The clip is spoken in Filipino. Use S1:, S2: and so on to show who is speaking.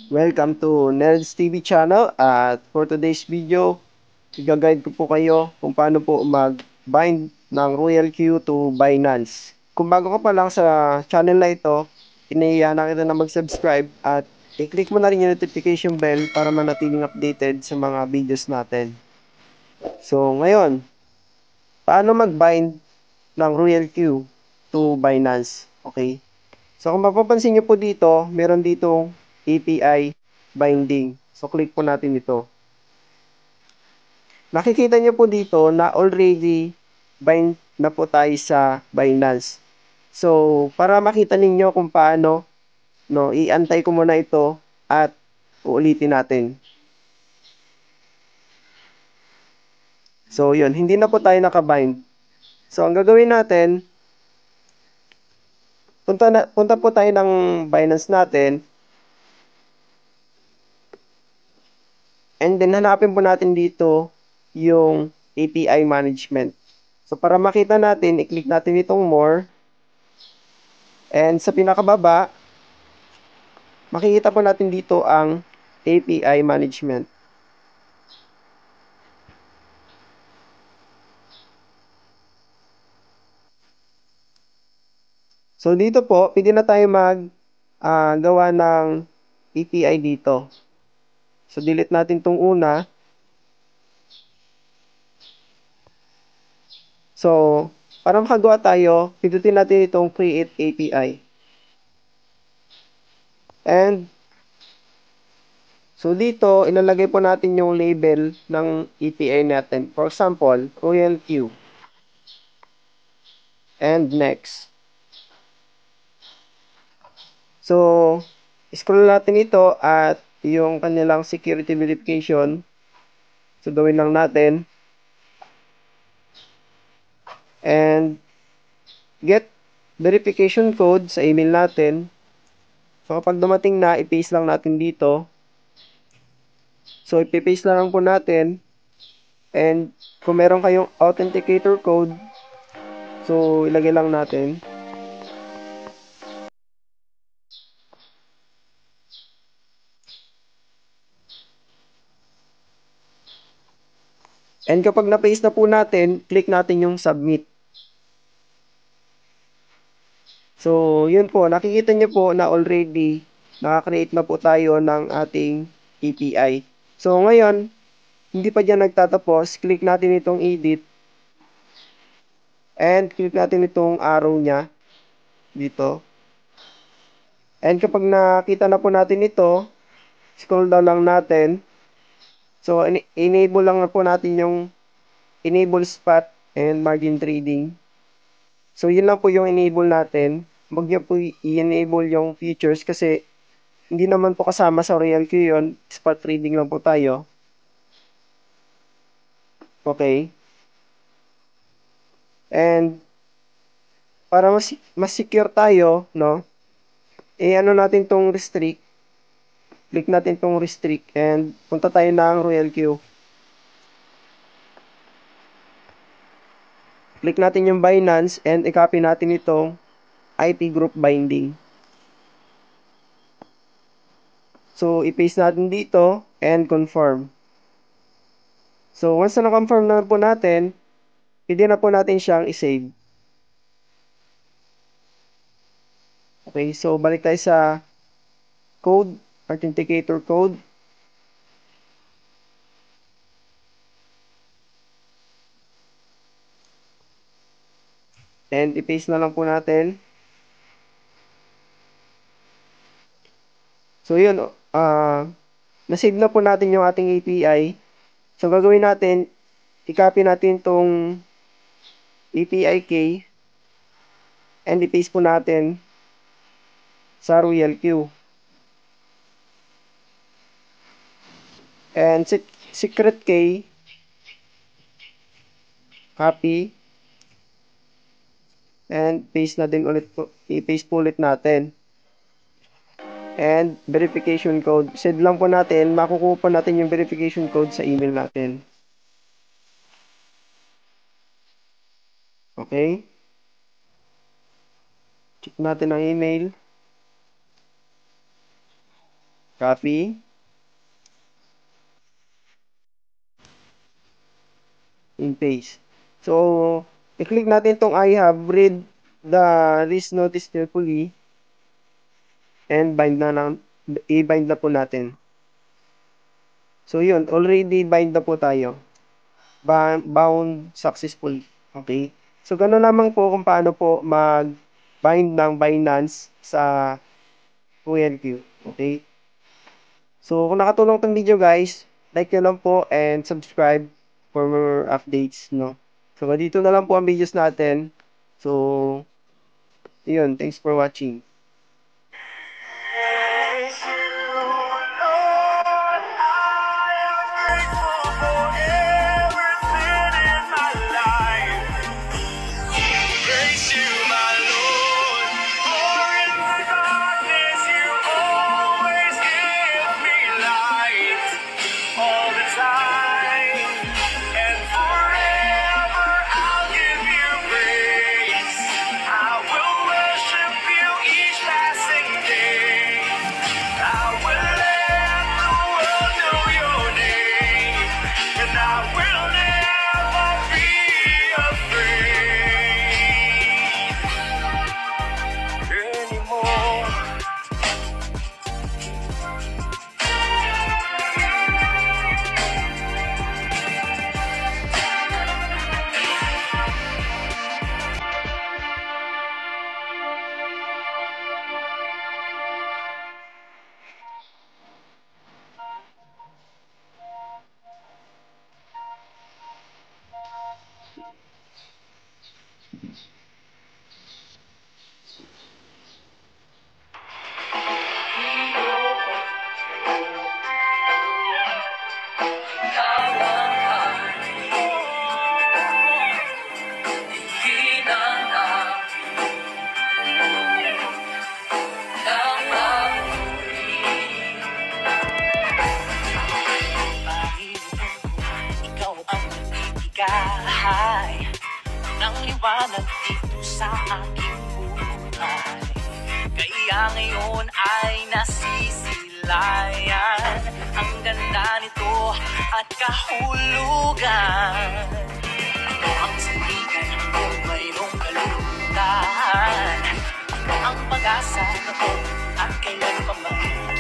S1: Welcome to Nerds TV channel at for today's video, i-guide ko po kayo kung paano po mag-bind ng Royal Q to Binance. Kung bago ka pa lang sa channel na ito, inahiya na kita na mag-subscribe at i-click mo na rin yung notification bell para manatiling updated sa mga videos natin. So ngayon, paano mag-bind ng Royal Q to Binance? Okay? So kung mapapansin nyo po dito, meron ditong API binding. So click po natin ito. Nakikita nyo po dito na already bind na po tayo sa Binance. So para makita ninyo kung paano, no, iantay ko muna ito at uulitin natin. So yun, hindi na po tayo nakabind. So ang gagawin natin, punta po tayo ng Binance natin. And then, hanapin po natin dito yung API management. So, para makita natin, i-click natin itong more. And sa pinakababa, makikita po natin dito ang API management. So, dito po, pwede na tayo gawa ng API dito. So, delete natin itong una. So, para makagawa tayo, pindutin natin itong create API. And, so dito, ilalagay po natin yung label ng API natin. For example, Royal Q. And next. So, scroll natin ito at yung kanilang security verification. So, gawin lang natin. And get verification code sa email natin. So, kapag dumating na, i-paste lang natin dito. So, i-paste lang po natin. And kung meron kayong authenticator code, so, ilagay lang natin. And kapag na-paste na po natin, click natin yung submit. So, yun po, nakikita nyo po na already nakakreate na po tayo ng ating API. So, ngayon, hindi pa dyan nagtatapos, click natin itong edit and click natin itong arrow niya dito. And kapag nakita na po natin ito, scroll down lang natin. So, enable lang na po natin yung enable spot and margin trading. So, yun lang po yung enable natin. Huwag niyo po i-enable yung features kasi hindi naman po kasama sa Royal Q yun. Spot trading lang po tayo. Okay. And para mas secure tayo, no? Ano natin tong restrict. Click natin tong restrict and punta tayo ng Royal Q. Click natin yung Binance and i-copy natin itong IP group binding. So, i-paste natin dito and confirm. So, once na na-confirm na po natin, pwede na po natin siyang i-save. Okay, so balik tayo sa code, authenticator code. And i-paste na lang po natin. So, yun, na-save na po natin yung ating API. So, gagawin natin, i-copy natin tong API key and i-paste po natin sa Royal Q. And secret key, copy, and paste na din ulit po, i-paste po ulit natin. And verification code, send lang po natin, makukuha po natin yung verification code sa email natin. Okay? Check natin ang email. Copy. And paste. So, i-click natin tong I have read the risk notice carefully and i-bind na po natin. So, yun, already bind na po tayo. Bound successful. Okay? So, gano'n lamang po kung paano po mag-bind ng Binance sa OLQ. Okay? So, kung nakatulong tong video guys, like nyo lang po and subscribe for more updates, no? So, dito na lang po ang videos natin. So, yun. Thanks for watching.
S2: Ng liwanag dito sa aking buhay. Kaya ngayon ay nasisilayan ang ganda nito at kahulugan. Ako ang sandigan kung mayroong kalulutan. Ako ang pag-asa noon at kailan pa man.